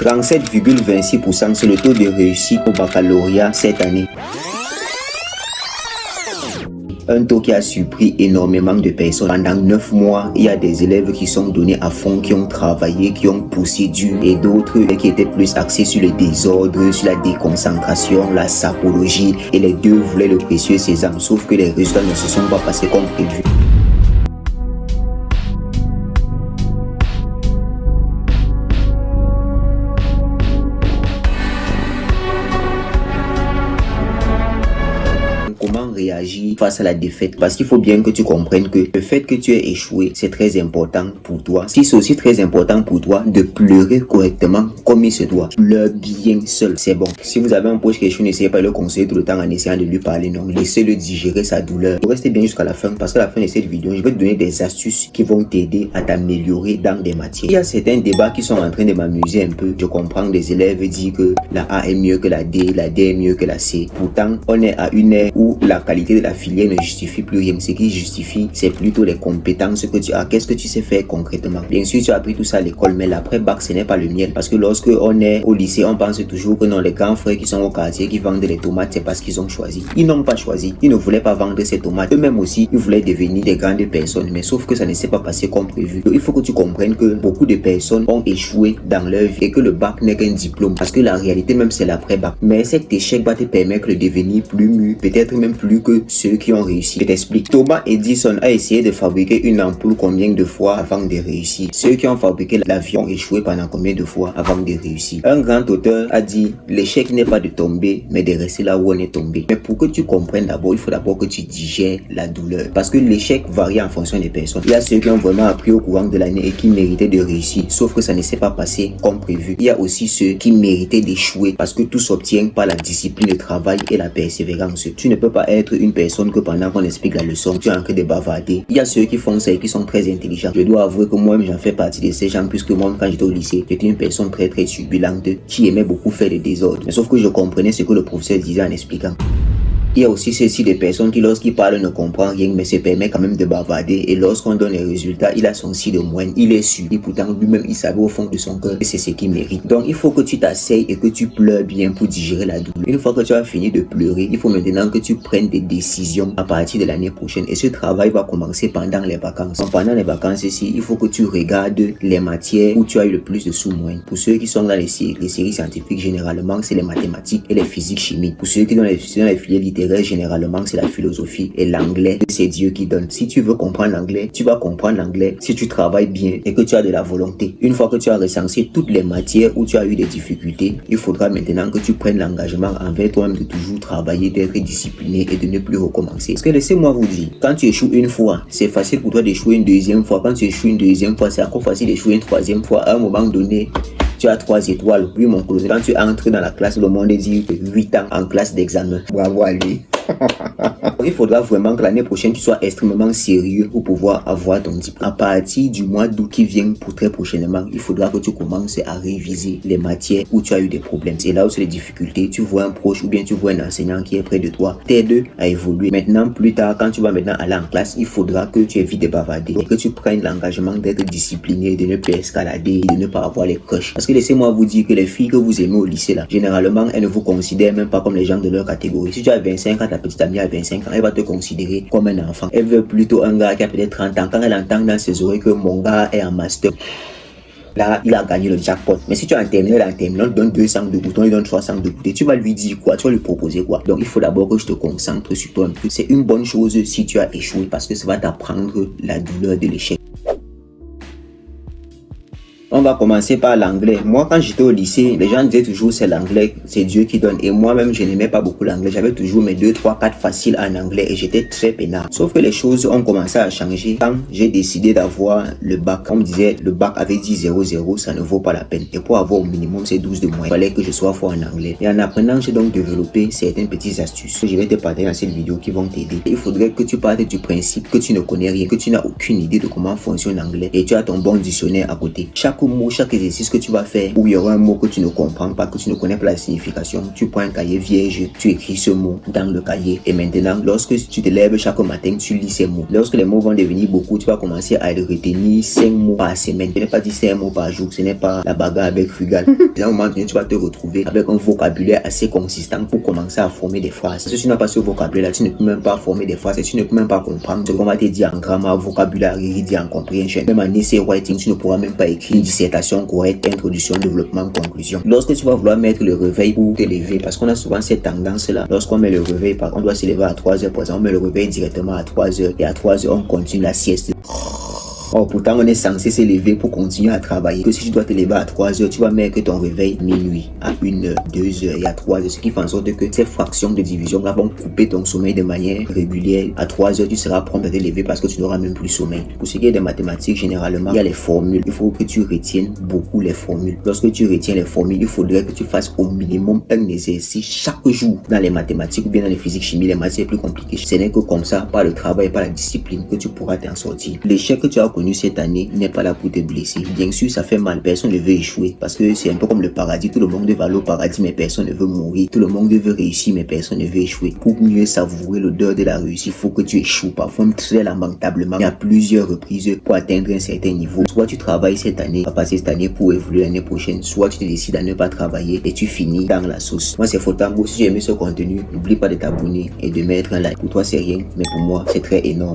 37,26%, c'est le taux de réussite au baccalauréat cette année. Un taux qui a surpris énormément de personnes. Pendant 9 mois, il y a des élèves qui sont donnés à fond, qui ont travaillé, qui ont poussé dur, et d'autres qui étaient plus axés sur le désordre, sur la déconcentration, la sapologie, et les deux voulaient le précieux sésame, sauf que les résultats ne se sont pas passés comme prévu. Comment réagir face à la défaite? Parce qu'il faut bien que tu comprennes que le fait que tu aies échoué, c'est très important pour toi. Si c'est aussi très important pour toi de pleurer correctement comme il se doit, pleure bien seul, c'est bon. Si vous avez un proche qui échoue, n'essayez pas de le conseiller tout le temps en essayant de lui parler, non. Laissez-le digérer sa douleur. Restez bien jusqu'à la fin, parce qu'à la fin de cette vidéo, je vais te donner des astuces qui vont t'aider à t'améliorer dans des matières. Il y a certains débats qui sont en train de m'amuser un peu. Je comprends des élèves disent que la A est mieux que la D est mieux que la C. Pourtant, on est à une ère où la qualité de la filière ne justifie plus rien. Ce qui justifie, c'est plutôt les compétences que tu as. Qu'est-ce que tu sais faire concrètement? Bien sûr, tu as appris tout ça à l'école, mais l'après-bac, ce n'est pas le miel. Parce que lorsque on est au lycée, on pense toujours que non, les grands frères qui sont au quartier, qui vendent les tomates, c'est parce qu'ils ont choisi. Ils n'ont pas choisi. Ils ne voulaient pas vendre ces tomates. Eux-mêmes aussi, ils voulaient devenir des grandes personnes. Mais sauf que ça ne s'est pas passé comme prévu. Donc, il faut que tu comprennes que beaucoup de personnes ont échoué dans leur vie et que le bac n'est qu'un diplôme. Parce que la réalité même, c'est l'après-bac. Mais cet échec va te permettre de devenir plus mûr, peut-être même plus que ceux qui ont réussi. Je t'explique. Thomas Edison a essayé de fabriquer une ampoule combien de fois avant de réussir? Ceux qui ont fabriqué l'avion ont échoué pendant combien de fois avant de réussir? Un grand auteur a dit, l'échec n'est pas de tomber, mais de rester là où on est tombé. Mais pour que tu comprennes d'abord, il faut d'abord que tu digères la douleur. Parce que l'échec varie en fonction des personnes. Il y a ceux qui ont vraiment appris au courant de l'année et qui méritaient de réussir, sauf que ça ne s'est pas passé comme prévu. Il y a aussi ceux qui méritaient d'échouer parce que tout s'obtient par la discipline, le travail et la persévérance. Tu ne peux pas être une personne que pendant qu'on explique la leçon, tu es en train de bavarder. Il y a ceux qui font ça et qui sont très intelligents. Je dois avouer que moi-même j'en fais partie de ces gens, puisque moi quand j'étais au lycée, j'étais une personne très turbulente qui aimait beaucoup faire des désordres. Mais sauf que je comprenais ce que le professeur disait en expliquant. Il y a aussi ceci des personnes qui lorsqu'ils parlent ne comprennent rien mais se permet quand même de bavarder, et lorsqu'on donne les résultats, il a son si de moyenne, il est sûr, et pourtant lui-même il savait au fond de son cœur que c'est ce qu'il mérite. Donc il faut que tu t'asseyes et que tu pleures bien pour digérer la douleur. Une fois que tu as fini de pleurer, il faut maintenant que tu prennes des décisions à partir de l'année prochaine, et ce travail va commencer pendant les vacances. Donc, pendant les vacances ici, il faut que tu regardes les matières où tu as eu le plus de sous-moyenne. Pour ceux qui sont dans les séries scientifiques, généralement c'est les mathématiques et les physiques chimiques. Pour ceux qui sont dans les filières littéraires, généralement c'est la philosophie et l'anglais, c'est Dieu qui donne. Si tu veux comprendre l'anglais, tu vas comprendre l'anglais si tu travailles bien et que tu as de la volonté. Une fois que tu as recensé toutes les matières où tu as eu des difficultés, il faudra maintenant que tu prennes l'engagement envers toi-même de toujours travailler, d'être discipliné et de ne plus recommencer. Parce que laissez-moi vous dire, quand tu échoues une fois, c'est facile pour toi d'échouer une deuxième fois. Quand tu échoues une deuxième fois, c'est encore facile d'échouer une troisième fois. À un moment donné, tu as 3 étoiles. Oui, mon cousin, quand tu entres dans la classe, le monde dit 8 ans en classe d'examen. Bravo à lui. Il faudra vraiment que l'année prochaine tu sois extrêmement sérieux pour pouvoir avoir ton diplôme. À partir du mois d'août qui vient pour très prochainement, il faudra que tu commences à réviser les matières où tu as eu des problèmes. C'est là où c'est les difficultés. Tu vois un proche ou bien tu vois un enseignant qui est près de toi, t'aide à évoluer. Maintenant, plus tard, quand tu vas maintenant aller en classe, il faudra que tu évites de bavarder et que tu prennes l'engagement d'être discipliné, de ne plus escalader, de ne pas avoir les crushs. Parce que laissez-moi vous dire que les filles que vous aimez au lycée là, généralement, elles ne vous considèrent même pas comme les gens de leur catégorie. Si tu as 25 ans, ta petite amie a 25 ans, elle va te considérer comme un enfant. Elle veut plutôt un gars qui a peut-être 30 ans. Quand elle entend dans ses oreilles que mon gars est en master, là, il a gagné le jackpot. Mais si tu as un terminal, on te donne 200 de boutons, il donne 300 de boutons. Tu vas lui dire quoi? Tu vas lui proposer quoi? Donc, il faut d'abord que je te concentre sur toi un peu. C'est une bonne chose si tu as échoué parce que ça va t'apprendre la douleur de l'échec. On va commencer par l'anglais. Moi, quand j'étais au lycée, les gens disaient toujours c'est l'anglais, c'est Dieu qui donne. Et moi-même, je n'aimais pas beaucoup l'anglais. J'avais toujours mes 2, 3, 4 faciles en anglais et j'étais très peinard. Sauf que les choses ont commencé à changer quand j'ai décidé d'avoir le bac. On me disait le bac avait dit 0,0, ça ne vaut pas la peine. Et pour avoir au minimum ces 12 de moyenne, il fallait que je sois fort en anglais. Et en apprenant, j'ai donc développé certaines petites astuces que je vais te partager dans cette vidéo qui vont t'aider. Il faudrait que tu partes du principe que tu ne connais rien, que tu n'as aucune idée de comment fonctionne l'anglais et tu as ton bon dictionnaire à côté. Chaque mot, chaque exercice que tu vas faire, où il y aura un mot que tu ne comprends pas, que tu ne connais pas la signification, tu prends un cahier vierge, tu écris ce mot dans le cahier. Et maintenant, lorsque tu te lèves chaque matin, tu lis ces mots. Lorsque les mots vont devenir beaucoup, tu vas commencer à retenir 5 mots par semaine. Ce n'est pas 5 mots par jour, ce n'est pas la bagarre avec Frugal. À un moment donné, tu vas te retrouver avec un vocabulaire assez consistant pour commencer à former des phrases. Si tu n'as pas ce vocabulaire-là, tu ne peux même pas former des phrases et tu ne peux même pas comprendre ce qu'on va te dire en grammaire, vocabulaire, reading, comprehension. Même en essay writing, tu ne pourras même pas écrire une dissertation correcte, introduction, développement, conclusion. Lorsque tu vas vouloir mettre le réveil pour te lever, parce qu'on a souvent cette tendance-là, lorsqu'on met le réveil, on doit se lever à 3 heures, par exemple, on met le réveil directement à 3 heures et à 3 heures, on continue la sieste. Or, pourtant, on est censé se lever pour continuer à travailler. Que si tu dois te lever à 3 heures, tu vas mettre ton réveil minuit, à 1 heure, 2 heures et à 3 heures. Ce qui fait en sorte que ces fractions de division-là vont couper ton sommeil de manière régulière. À 3 heures, tu seras prompt à te lever parce que tu n'auras même plus sommeil. Pour ce qui est des mathématiques, généralement, il y a les formules. Il faut que tu retiennes beaucoup les formules. Lorsque tu retiens les formules, il faudrait que tu fasses au minimum un exercice chaque jour dans les mathématiques ou bien dans les physiques, chimie, les matières plus compliquées. Ce n'est que comme ça, par le travail, par la discipline, que tu pourras t'en sortir. L'échec que tu as connu cette année n'est pas là pour te blesser. Bien sûr, ça fait mal. Personne ne veut échouer parce que c'est un peu comme le paradis. Tout le monde veut aller au paradis, mais personne ne veut mourir. Tout le monde veut réussir, mais personne ne veut échouer. Pour mieux savourer l'odeur de la réussite, il faut que tu échoues. Parfois, très lamentablement, il y a plusieurs reprises pour atteindre un certain niveau. Soit tu travailles cette année, à passer cette année pour évoluer l'année prochaine, soit tu te décides à ne pas travailler et tu finis dans la sauce. Moi, c'est Fotango. Si tu as aimé ce contenu, n'oublie pas de t'abonner et de mettre un like. Pour toi, c'est rien, mais pour moi, c'est très énorme.